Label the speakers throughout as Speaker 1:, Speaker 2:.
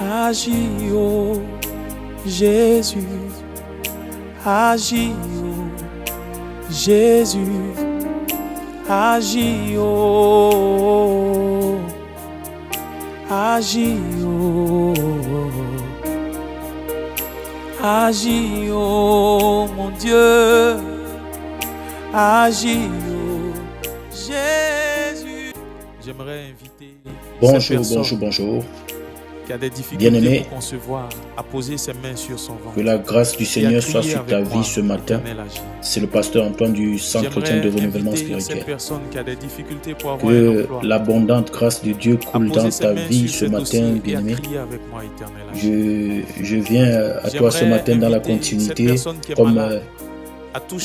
Speaker 1: Agis, oh Jésus, agis, oh Jésus, agis, oh, agis, oh, agis, oh mon Dieu, agis, oh Jésus. J'aimerais inviter
Speaker 2: Bonjour.
Speaker 1: qui a des difficultés pour concevoir, à poser ses mains sur son ventre.
Speaker 2: Que la grâce du Seigneur soit sur ta vie ce matin. C'est le pasteur Antoine du Centre chrétien de renouvellement spirituel. Que l'abondante grâce de Dieu coule dans ta vie ce matin, bien-aimé. Je viens à toi ce matin dans la continuité comme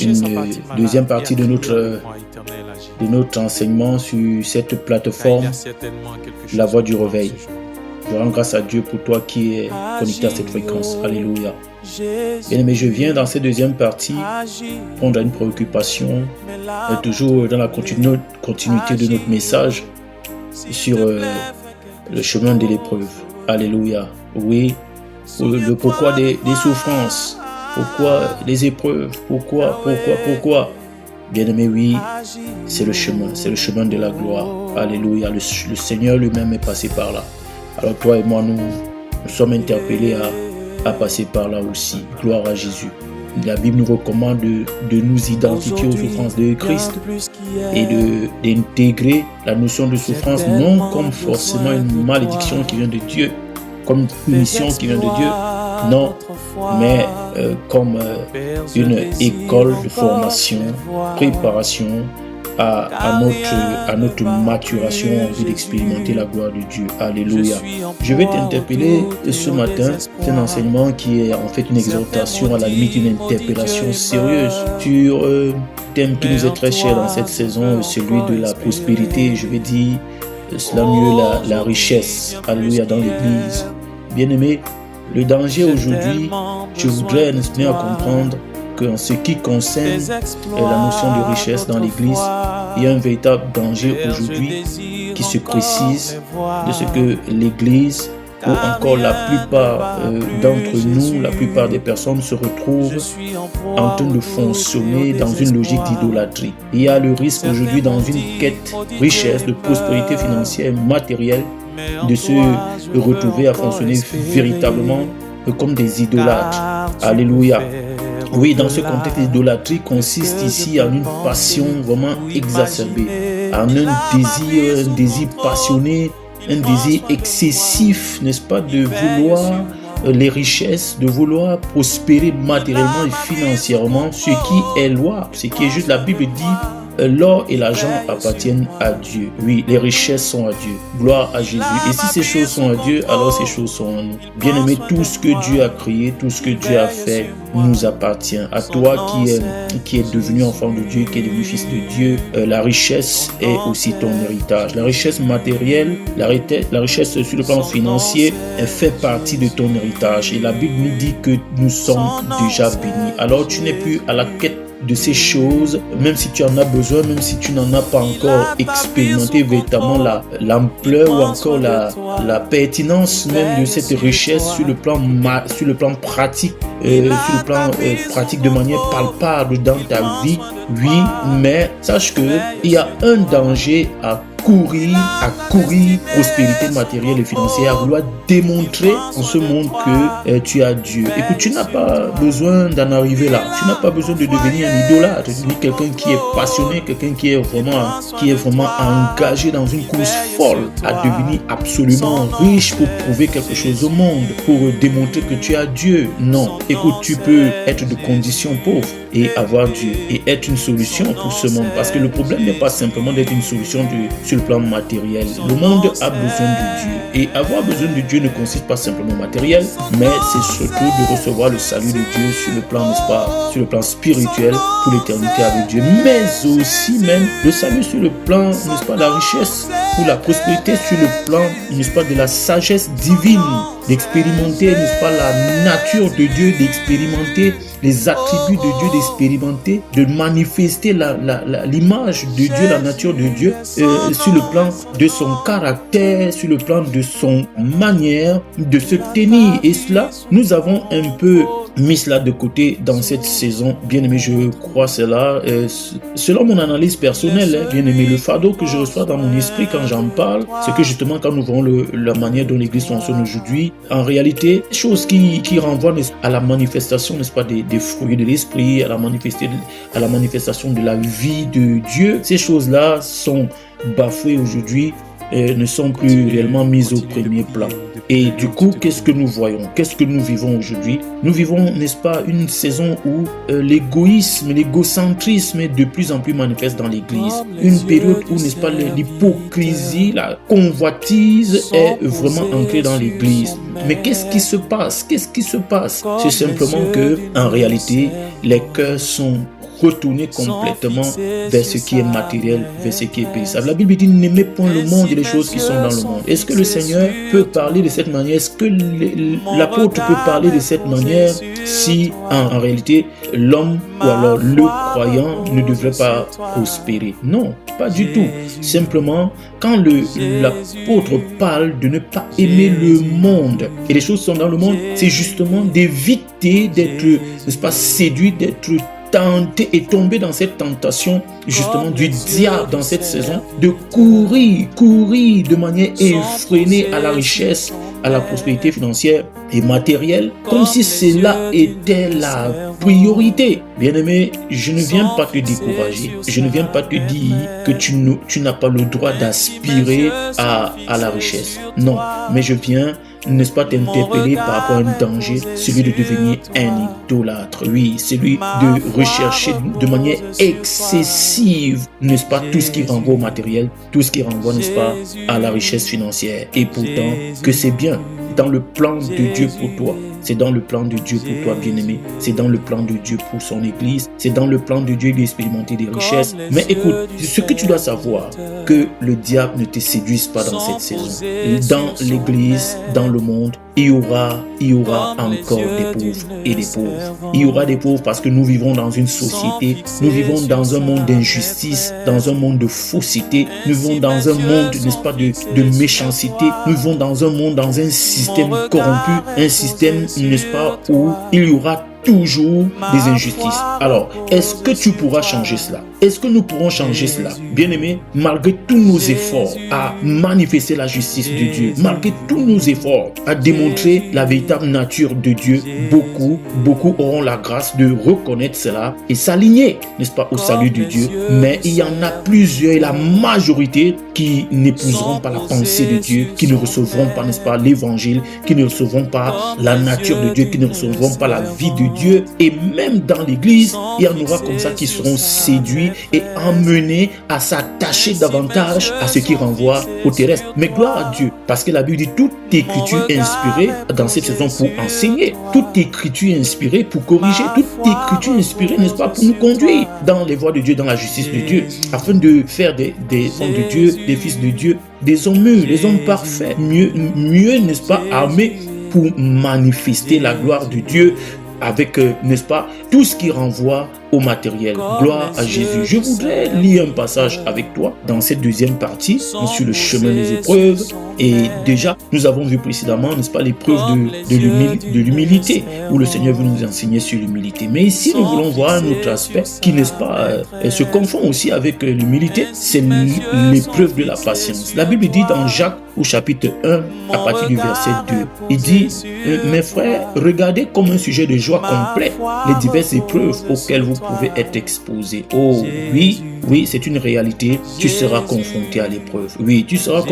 Speaker 2: une deuxième partie de notre enseignement sur cette plateforme, la voix du réveil. Je rends grâce à Dieu pour toi qui es connecté à cette fréquence. Alléluia. Bien-aimé, je viens dans cette deuxième partie répondre à une préoccupation, toujours dans la continuité de notre message sur le chemin de l'épreuve. Alléluia. Oui, le pourquoi des souffrances, pourquoi des épreuves, pourquoi. Bien-aimé, oui, c'est le chemin de la gloire. Alléluia. Le Seigneur lui-même est passé par là. Alors toi et moi, nous sommes interpellés à passer par là aussi. Gloire à Jésus. La Bible nous recommande de nous identifier aux souffrances de Christ et d'intégrer la notion de souffrance non comme forcément une malédiction qui vient de Dieu, comme une punition qui vient de Dieu, non, mais comme une école de formation, préparation à notre maturation en vue d'expérimenter la gloire de Dieu. Alléluia. Je vais t'interpeller ce matin. C'est un enseignement qui est en fait une exhortation, à la limite une interpellation sérieuse sur un thème qui nous est très cher dans cette saison, celui de la prospérité. Je vais dire cela mieux, la richesse. Alléluia, dans l'Église. Bien-aimé, le danger aujourd'hui, je voudrais nous tenir à comprendre qu'en ce qui concerne la notion de richesse dans l'Église, il y a un véritable danger aujourd'hui qui se précise de ce que l'Église, ou encore la plupart d'entre nous, la plupart des personnes se retrouvent en train de fonctionner dans une logique d'idolâtrie. Il y a le risque aujourd'hui dans une quête richesse, de prospérité financière, matérielle, de se retrouver à fonctionner véritablement comme des idolâtres. Alléluia. Oui, dans ce contexte, l'idolâtrie consiste ici en une passion vraiment exacerbée, en un désir passionné, un désir excessif, n'est-ce pas, de vouloir les richesses, de vouloir prospérer matériellement et financièrement, ce qui est loi, ce qui est juste. La Bible dit l'or et l'argent appartiennent à Dieu. Oui, les richesses sont à Dieu. Gloire à Jésus. Et si ces choses sont à Dieu, alors ces choses sont à nous. Bien-aimé, tout ce que Dieu a créé, tout ce que Dieu a fait nous appartient. À toi qui est devenu enfant de Dieu, qui est devenu fils de Dieu, la richesse est aussi ton héritage. La richesse matérielle, la richesse sur le plan financier, elle fait partie de ton héritage. Et la Bible nous dit que nous sommes déjà bénis. Alors tu n'es plus à la quête de ces choses, même si tu en as besoin, même si tu n'en as pas encore expérimenté véritablement l'ampleur ou encore la pertinence même de cette richesse sur le plan pratique, pratique de manière palpable dans ta vie. Oui, mais sache que il y a un danger à courir prospérité matérielle et financière, à vouloir démontrer en ce monde que tu as Dieu. Écoute, tu n'as pas besoin d'en arriver là. Tu n'as pas besoin de devenir un idolâtre. Tu devenir quelqu'un qui est passionné, quelqu'un qui est vraiment engagé dans une course folle à devenir absolument riche pour prouver quelque chose au monde, pour démontrer que tu as Dieu. Non. Écoute, tu peux être de condition pauvre et avoir Dieu et être une solution pour ce monde, parce que le problème n'est pas simplement d'être une solution sur le plan matériel. Le monde a besoin de Dieu, et avoir besoin de Dieu ne consiste pas simplement matériel, mais c'est surtout de recevoir le salut de Dieu sur le plan, n'est-ce pas, sur le plan spirituel pour l'éternité avec Dieu, mais aussi même le salut sur le plan, n'est-ce pas, la richesse pour la prospérité sur le plan, n'est-ce pas, de la sagesse divine, d'expérimenter, n'est-ce pas, la nature de Dieu, d'expérimenter les attributs de Dieu, d'expérimenter, de manifester l'image de Dieu, la nature de Dieu, sur le plan de son caractère, sur le plan de son manière de se tenir. Et cela, nous avons un peu mis cela de côté dans cette saison. Bien aimé, je crois cela. Selon mon analyse personnelle, bien aimé, le fardeau que je reçois dans mon esprit quand j'en parle, c'est que justement quand nous voyons la manière dont l'Église fonctionne aujourd'hui, en réalité, chose qui renvoie à la manifestation, n'est-ce pas, des fruits de l'esprit, à la manifestation de la vie de Dieu, ces choses-là sont bafouées aujourd'hui, ne sont plus réellement mises au premier plan. Et du coup, qu'est-ce que nous voyons? Qu'est-ce que nous vivons aujourd'hui? Nous vivons, n'est-ce pas, une saison où l'égoïsme, l'égocentrisme est de plus en plus manifeste dans l'Église. Une période où, n'est-ce pas, l'hypocrisie, la convoitise est vraiment ancrée dans l'Église. Mais qu'est-ce qui se passe? Qu'est-ce qui se passe? C'est simplement que, en réalité, les cœurs sont retourner complètement vers ce qui est matériel, vers ce qui est périssable. La Bible dit: n'aimez point le monde et les choses qui sont dans le monde. Est-ce que le Seigneur peut parler de cette manière? Est-ce que l'apôtre peut parler de cette manière si en réalité l'homme ou alors le croyant ne devrait pas prospérer? Non, pas du tout. Simplement, quand l'apôtre parle de ne pas aimer le monde et les choses qui sont dans le monde, c'est justement d'éviter d'être, n'est-ce pas, séduit, d'être tenté et tomber dans cette tentation justement du diable dans cette saison, de courir de manière effrénée à la richesse, à la prospérité financière et matérielle, comme si cela était la priorité. Bien-aimé, je ne viens pas te décourager, je ne viens pas te dire que tu n'as pas le droit d'aspirer à la richesse. Non, mais je viens, n'est-ce pas, t'interpeller par rapport à un danger, celui de devenir un idolâtre. Oui, celui de rechercher de manière excessive, n'est-ce pas, tout ce qui renvoie au matériel, tout ce qui renvoie, n'est-ce pas, à la richesse financière. Et pourtant, que c'est bien dans le plan de Dieu pour toi. C'est dans le plan de Dieu pour toi, bien-aimé. C'est dans le plan de Dieu pour son Église. C'est dans le plan de Dieu d'expérimenter des richesses. Mais écoute, ce que tu dois savoir, que le diable ne te séduise pas dans cette saison. Dans l'Église, dans le monde, il y aura encore des pauvres et des pauvres. Il y aura des pauvres parce que nous vivons dans une société, nous vivons dans un monde d'injustice, dans un monde de fausseté, nous vivons dans un monde, n'est-ce pas, de méchanceté, nous vivons dans un monde, dans un système corrompu, un système, n'est-ce pas, où il y aura toujours des injustices. Alors, est-ce que tu pourras changer cela? Est-ce que nous pourrons changer cela? Bien-aimés, malgré tous nos efforts à manifester la justice de Dieu, malgré tous nos efforts à démontrer la véritable nature de Dieu, beaucoup auront la grâce de reconnaître cela et s'aligner, n'est-ce pas, au salut de Dieu. Mais il y en a plusieurs, et la majorité, qui n'épouseront pas la pensée de Dieu, qui ne recevront pas, n'est-ce pas, l'évangile, qui ne recevront pas la nature de Dieu, qui ne recevront pas la vie de Dieu. Et même dans l'église, il y en aura comme ça qui seront séduits et emmenés à s'attacher davantage à ce qui renvoie au terrestre. Mais gloire à Dieu, parce que la Bible dit: toute écriture est inspirée dans cette saison pour enseigner, toute écriture est inspirée pour corriger, toute écriture est inspirée, n'est-ce pas, pour nous conduire dans les voies de Dieu, dans la justice de Dieu, afin de faire des hommes de Dieu, des fils de Dieu, des hommes mûrs, des hommes parfaits, mieux, n'est-ce pas, armés pour manifester la gloire de Dieu avec, n'est-ce pas, tout ce qui renvoie au matériel. Gloire à Jésus. Je voudrais lire un passage avec toi dans cette deuxième partie sur le chemin des épreuves. Et déjà, nous avons vu précédemment, n'est-ce pas, l'épreuve de l'humilité, où le Seigneur veut nous enseigner sur l'humilité. Mais ici, nous voulons voir un autre aspect qui, n'est-ce pas, se confond aussi avec l'humilité, c'est l'épreuve de la patience. La Bible dit dans Jacques, au chapitre 1, à partir du verset 2, il dit: mes frères, regardez comme un sujet de joie complet les diverses épreuves auxquelles vous pouvez être exposés. Oh oui, c'est une réalité. Tu seras confronté à l'épreuve. Oui, tu seras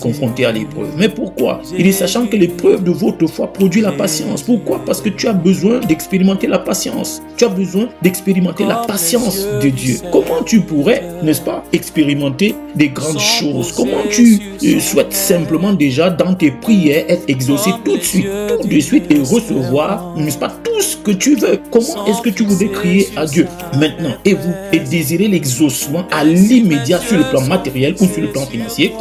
Speaker 2: confronté à l'épreuve. Mais pourquoi? Il est sachant que l'épreuve de votre foi produit la patience. Pourquoi? Parce que tu as besoin d'expérimenter la patience. Tu as besoin d'expérimenter la patience de Dieu. Comment tu pourrais, n'est-ce pas, expérimenter des grandes choses? Comment tu souhaites simplement déjà dans tes prières être exaucé tout de suite et recevoir, n'est-ce pas, tout ce que tu veux? Comment est-ce que tu voudrais crier à Dieu maintenant et désirer l'exaucement besoin à l'immédiat sur le plan matériel ou sur le plan financier,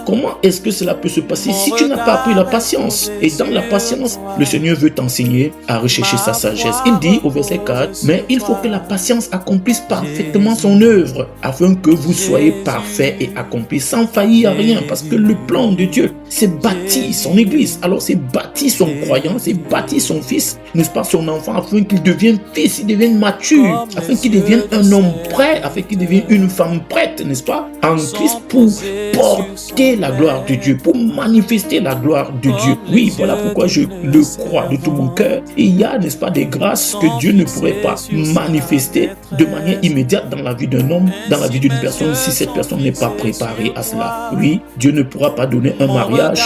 Speaker 2: comment est-ce que cela peut se passer si tu n'as pas appris la patience? Et dans la patience, le Seigneur veut t'enseigner à rechercher sa sagesse. Il dit au verset 4, mais il faut que la patience accomplisse parfaitement son œuvre, afin que vous soyez parfaits et accomplis sans faillir à rien, parce que le plan de Dieu, c'est bâti son Église. Alors c'est bâti son croyant, c'est bâti son fils, n'est-ce pas, son enfant, afin qu'il devienne fils, il devienne mature, afin qu'il devienne un homme prêt, afin qu'il devienne une femme prête, n'est-ce pas, en Christ, pour porter la gloire de Dieu, pour manifester la gloire de Dieu. Oui, voilà pourquoi je le crois de tout mon cœur. Et il y a, n'est-ce pas, des grâces que Dieu ne pourrait pas manifester de manière immédiate dans la vie d'un homme, dans la vie d'une personne, si cette personne n'est pas préparée à cela. Oui, Dieu ne pourra pas donner un mariage,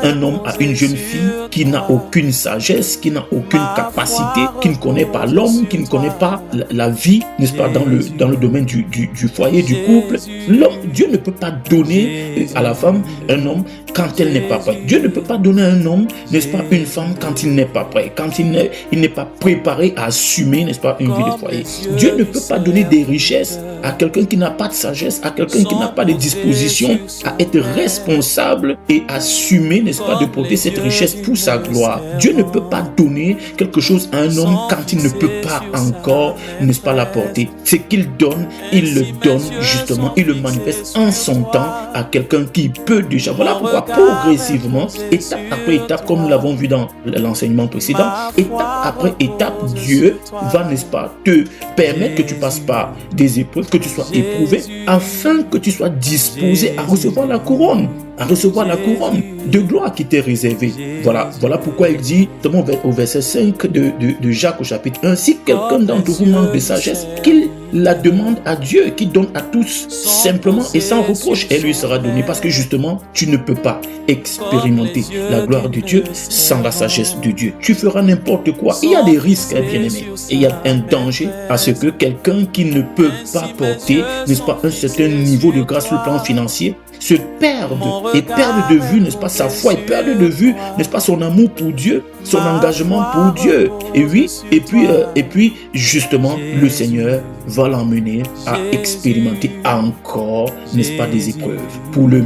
Speaker 2: un homme à une jeune fille qui n'a aucune sagesse, qui n'a aucune capacité, qui ne connaît pas l'homme, qui ne connaît pas la vie, n'est-ce pas, dans le domaine du foyer, du couple. L'homme, Dieu ne peut pas donner à la femme un homme quand elle n'est pas prête. Dieu ne peut pas donner à un homme, n'est-ce pas, une femme quand il n'est pas prêt, quand il n'est pas préparé à assumer, n'est-ce pas, une vie de foyer. Dieu ne peut pas donner des richesses à quelqu'un qui n'a pas de sagesse, à quelqu'un qui n'a pas de disposition à être responsable et assumer, n'est-ce pas, de porter cette richesse pour sa gloire. Dieu ne peut pas donner quelque chose à un homme quand il ne peut pas encore, n'est-ce pas, la porter. Ce qu'il donne, il le donne justement, il le manifeste en son temps à quelqu'un qui peut déjà. Voilà pourquoi progressivement, étape après étape, comme nous l'avons vu dans l'enseignement précédent, étape après étape, Dieu va, n'est-ce pas, te permettre que tu passes par des épreuves, que tu sois éprouvé, afin que tu sois disposé à recevoir la couronne de gloire qui t'est réservée. Voilà pourquoi il dit, notamment au verset 5 de Jacques au chapitre 1, si quelqu'un d'entre vous manque de sagesse, qu'il la demande à Dieu, qui donne à tous simplement et sans reproche, elle lui sera donnée, parce que justement, tu ne peux pas expérimenter la gloire de Dieu sans la sagesse de Dieu. Tu feras n'importe quoi. Il y a des risques, bien-aimés, et il y a un danger à ce que quelqu'un qui ne peut pas porter, n'est-ce pas, un certain niveau de grâce sur le plan financier, se perde et perde de vue, n'est-ce pas, sa foi, et perde de vue, n'est-ce pas, son amour pour Dieu, son engagement pour Dieu. Et oui, et puis justement, le Seigneur va l'emmener à expérimenter encore, n'est-ce pas, des épreuves pour le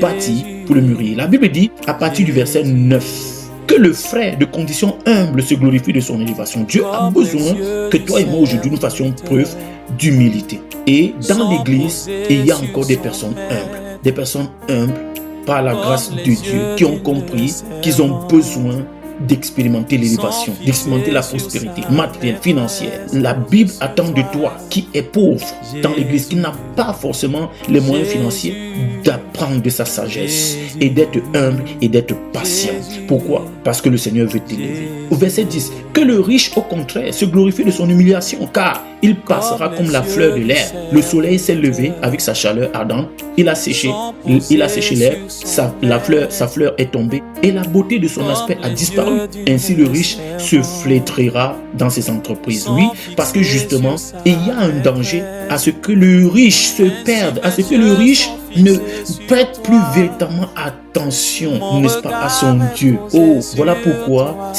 Speaker 2: bâtir, pour le mûrir. La Bible dit, à partir du verset 9, que le frère de condition humble se glorifie de son élévation. Dieu a besoin que toi et moi aujourd'hui nous fassions preuve d'humilité. Et dans l'église, il y a encore des personnes humbles par la grâce de Dieu, qui ont compris qu'ils ont besoin d'expérimenter l'élévation, d'expérimenter la prospérité matérielle, financière. La Bible attend de toi, qui est pauvre dans l'église, qui n'a pas forcément les moyens financiers, d'apprendre de sa sagesse et d'être humble et d'être patient. Pourquoi? Parce que le Seigneur veut t'élever. Au verset 10, que le riche au contraire se glorifie de son humiliation, car il passera comme la fleur de l'herbe. Le soleil s'est levé avec sa chaleur ardente, il a séché l'herbe, sa fleur est tombée et la beauté de son aspect a disparu. Ainsi le riche se flétrira dans ses entreprises. Oui, parce que justement, il y a un danger à ce que le riche se perde, à ce que le riche ne prête plus véritablement attention, n'est-ce pas, à son Dieu. Oh, voilà pourquoi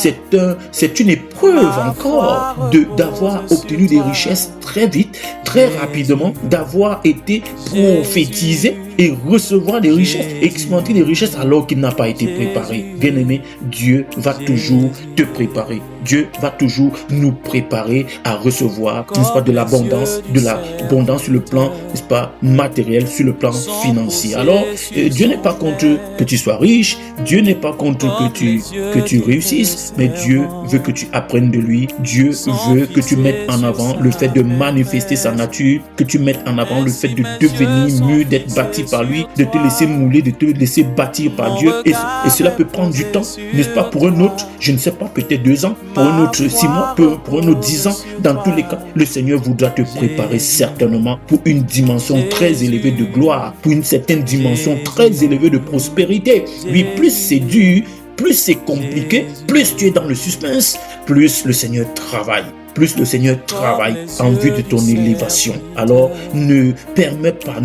Speaker 2: c'est une épreuve encore d'avoir obtenu des richesses très vite, très rapidement, d'avoir été prophétisé et recevoir des richesses, expérimenter des richesses alors qu'il n'a pas été préparé. Bien-aimé, Dieu va toujours te préparer. Dieu va toujours nous préparer à recevoir, n'est-ce pas, de l'abondance sur le plan, n'est-ce pas, matériel, sur le plan financier. Alors, Dieu n'est pas contre que tu sois riche, Dieu n'est pas contre que tu réussisses, mais Dieu veut que tu apprennes de lui. Dieu veut que tu mettes en avant le fait de manifester sa nature, que tu mettes en avant le fait de devenir mieux, d'être bâti par lui, de te laisser mouler, de te laisser bâtir par Dieu. Et cela peut prendre du temps, n'est-ce pas, pour un autre, je ne sais pas, peut-être 2 ans, pour un autre 6 mois, pour un autre 10 ans. Dans tous les cas, le Seigneur voudra te préparer certainement pour une dimension très élevée de gloire, pour une certaine dimension très élevée de prospérité. Oui, plus c'est dur, plus c'est compliqué, plus tu es dans le suspense, plus le Seigneur travaille. plus le Seigneur travaille en vue de ton élévation. Alors ne permets pas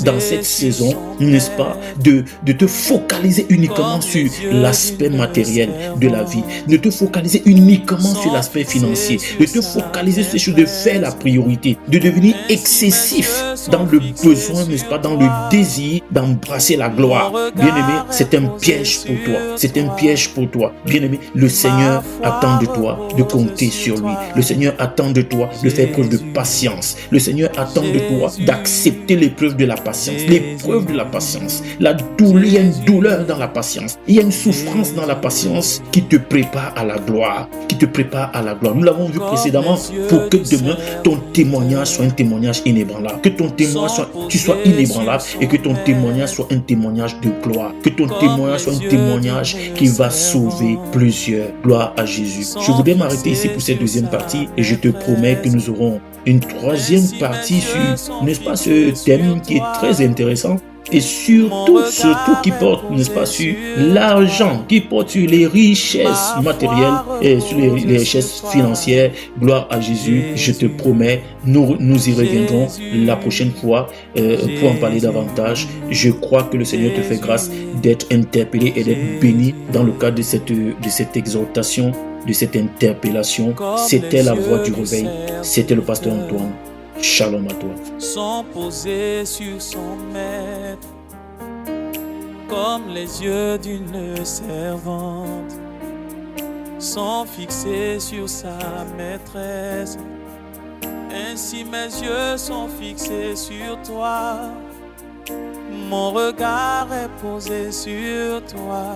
Speaker 2: dans cette saison, n'est-ce pas, de te focaliser uniquement sur l'aspect matériel de la vie, de te focaliser uniquement sur l'aspect financier, de te focaliser sur de faire la priorité, de devenir excessif dans le besoin, n'est-ce pas, dans le désir d'embrasser la gloire. Bien-aimé, c'est un piège pour toi. C'est un piège pour toi. Bien-aimé, le Seigneur attend de toi de compter sur lui. Le Seigneur attend de toi de faire preuve de patience. Le Seigneur attend de toi d'accepter l'épreuve de la patience. L'épreuve de la patience. Il y a une douleur dans la patience. Il y a une souffrance dans la patience qui te prépare à la gloire. Qui te prépare à la gloire. Nous l'avons vu précédemment pour que demain, ton témoignage soit un témoignage inébranlable. Que ton témoignage tu sois inébranlable et que ton témoignage soit un témoignage de gloire. Que ton témoignage soit un témoignage qui va sauver plusieurs. Gloire à Jésus. Je voudrais m'arrêter ici pour cette deuxième partie et je te promets que nous aurons une troisième partie sur, n'est-ce pas, ce thème qui est très intéressant. Et surtout qui porte, n'est-ce pas, sur l'argent, qui porte sur les richesses matérielles et sur les richesses financières. Gloire à Jésus. Je te promets, nous y reviendrons la prochaine fois pour en parler davantage. Je crois que le Seigneur te fait grâce d'être interpellé et d'être béni dans le cadre de cette exhortation, de cette interpellation. C'était la voix du réveil. C'était le pasteur Antoine. Shalom à toi.
Speaker 1: Sont posés sur son maître, comme les yeux d'une servante sont fixés sur sa maîtresse. Ainsi mes yeux sont fixés sur toi, mon regard est posé sur toi.